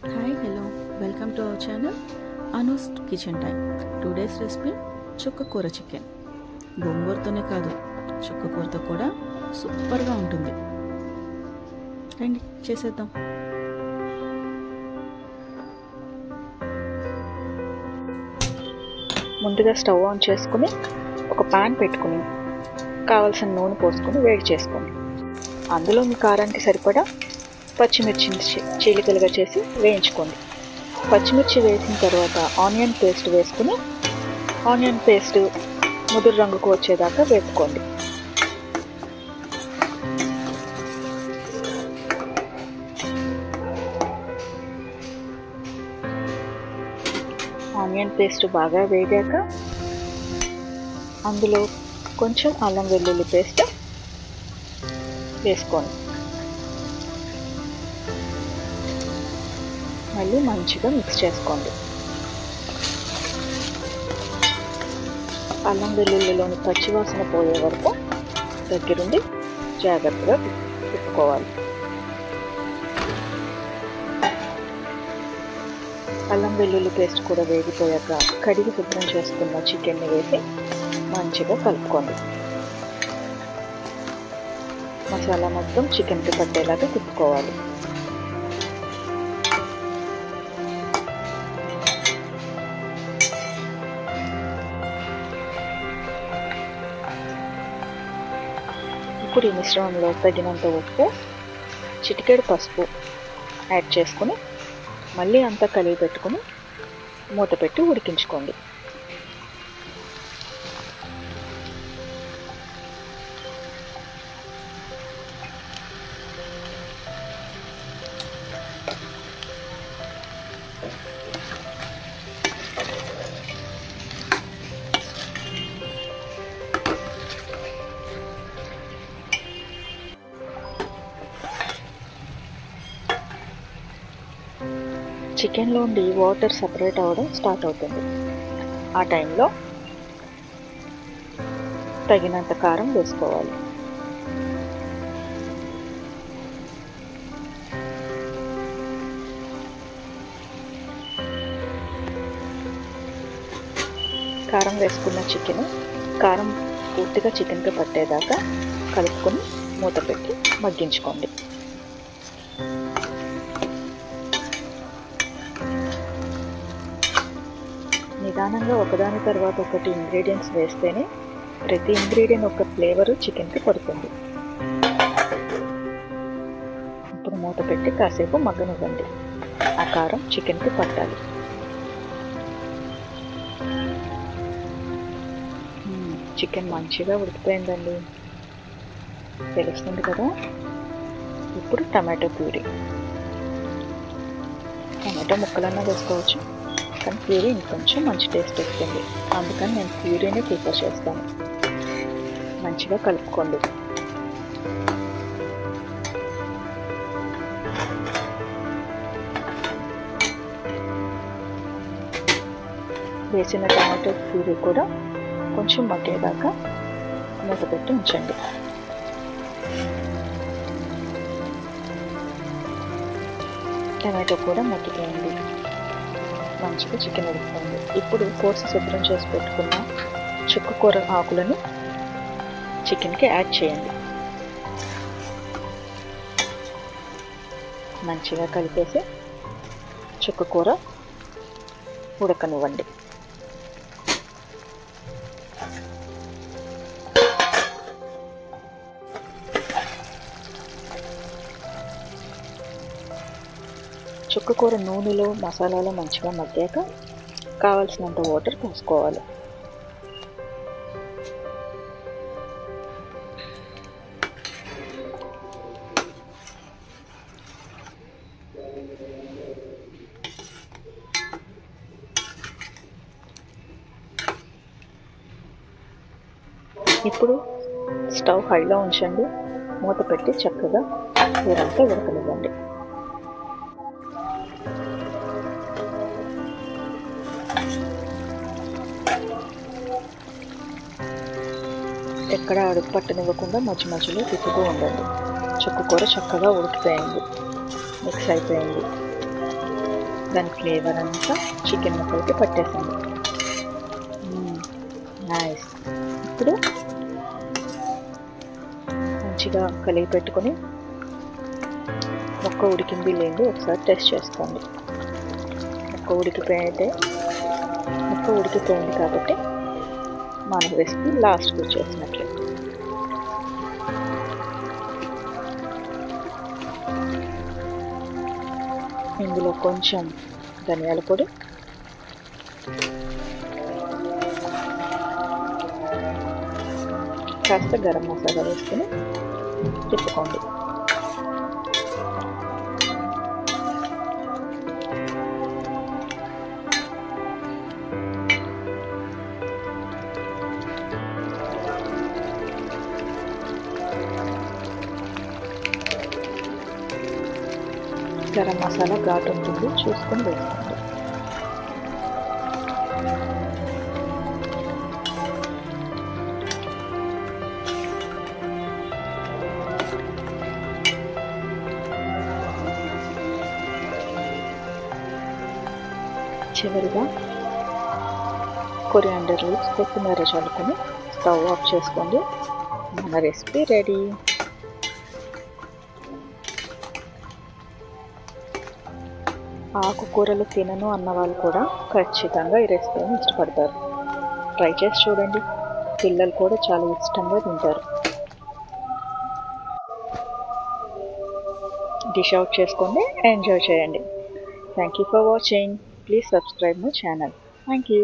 Hi, hello, welcome to our channel Anu's Kitchen Time. Today's recipe చుక్కకూర chicken. గోంగూరతోనే కాదు, చుక్కకూరతో కూడా సూపర్గా ఉంటుంది. రండి చేసేద్దాం. ముందుగా స్టవ్ ఆన్ చేసుకుని ఒక పాన్ పెట్టుకుని కావాల్సిన నూనె పోసుకొని వేడి చేసుకోండి. అందులో మీ కారానికి సరిపడా పచ్చిమిర్చిని చీలికలుగా చేసి వేయించుకోండి. పచ్చిమిర్చి వేసిన తర్వాత ఆనియన్ పేస్ట్ వేసుకుని ఆనియన్ పేస్ట్ ముదురు రంగుకు వచ్చేదాకా వేపుకోండి. ఆనియన్ పేస్ట్ బాగా వేగాక అందులో కొంచెం అల్లం వెల్లుల్లి పేస్ట్ వేసుకోండి. మళ్ళీ మంచిగా మిక్స్ చేసుకోండి. అల్లం వెల్లుల్లిలోని పచ్చివాసన పోయే వరకు దగ్గరుండి జాగ్రత్తగా తిప్పుకోవాలి. అల్లం వెల్లుల్లి పేస్ట్ కూడా వేగిపోయాక కడిగి శుభ్రం చేసుకున్న చికెన్ని వేసి మంచిగా కలుపుకోండి. మసాలా మొత్తం చికెన్కి పట్టేలాగా తిప్పుకోవాలి. ఇప్పుడు ఈ మిశ్రమంలో తగినంత ఉప్పు, చిటికెడు పసుపు యాడ్ చేసుకుని మళ్ళీ అంతా కలిపి పెట్టుకుని మూత పెట్టి ఉడికించుకోండి. చికెన్లోండి వాటర్ సపరేట్ అవ్వడం స్టార్ట్ అవుతుంది. ఆ టైంలో తగినంత కారం వేసుకోవాలి. కారం వేసుకున్న చికెన్ కారం పూర్తిగా చికెన్కి పట్టేదాకా కలుపుకొని మూత పెట్టి మగ్గించుకోండి. నిదానంగా ఒకదాని తర్వాత ఒకటి ఇంగ్రీడియంట్స్ వేస్తేనే ప్రతి ఇంగ్రీడియంట్ ఒక ఫ్లేవరు చికెన్కి పడుతుంది. ఇప్పుడు మూత పెట్టి కాసేపు మగ్గనివ్వండి. ఆ కారం చికెన్కి పట్టాలి. చికెన్ మంచిగా ఉడికిపోయిందండి, తెలుస్తుంది కదా. ఇప్పుడు టమాటో ప్యూరీ, టమాటో ముక్కలన్నా వేసుకోవచ్చు, కానీ ప్యూరీ ఇంకొంచెం మంచి టేస్ట్ వస్తుంది. అందుకని నేను ప్యూరీని ప్రిఫర్ చేస్తాను. మంచిగా కలుపుకోండి. వేసిన టమాటో ప్యూరీ కూడా కొంచెం మగ్గేదాకా మూత పెట్టి ఉంచండి. టమాటో కూడా మగ్గిపోయింది, మంచిగా చికెన్ ఉడికిపోయింది. ఇప్పుడు కోసి శుభ్రం చేసి పెట్టుకున్న చుక్కకూర ఆకులను చికెన్కి యాడ్ చేయండి. మంచిగా కలిపేసి చుక్కకూర ఉడకనివ్వండి. చుక్కకూర నూనెలో మసాలాలో మంచిగా మగ్గాక కావలసినంత వాటర్ పోసుకోవాలి. ఇప్పుడు స్టవ్ హైలో ఉంచండి. మూత పెట్టి చక్కగా కూరంతా ఉడకనివ్వండి. ఎక్కడ అడుగు పట్టనివ్వకుండా మధ్య మధ్యలో తిప్పుతూ ఉండండి. చుక్కకూర చక్కగా ఉడికిపోయింది, మిక్స్ అయిపోయింది. దాని ఫ్లేవర్ అంతా చికెన్ ముక్కలకి పట్టేసింది. నైస్. ఇప్పుడు మంచిగా కలిగి పెట్టుకొని ముక్క ఉడికింది లేదు ఒకసారి టెస్ట్ చేసుకోండి. ముక్క ఉడికిపోయింది కాబట్టి మన రెసిపీ లాస్ట్కి వచ్చేసినట్లే. ఇందులో కొంచెం ధనియాల పొడి, కాస్త గరం మసాలా వేసుకొని తిప్పుకోండి. గరం మసాలా ఘాటు ఉంటుంది, చూసుకొని వేసుకోండి. చివరిగా కొరియాండర్ లీవ్స్, కొత్తిమీర చల్లుకొని స్టవ్ ఆఫ్ చేసుకోండి. మన రెసిపీ రెడీ. ఆకుకూరలు తినను అన్న వాళ్ళు కూడా ఖచ్చితంగా ఈ రెసిపీని ఇష్టపడతారు. ట్రై చేసి చూడండి, పిల్లలు కూడా చాలా ఇష్టంగా తింటారు. డిష్ అవుట్ చేసుకోండి, ఎంజాయ్ చేయండి. Thank you for watching. Please subscribe my channel. Thank you.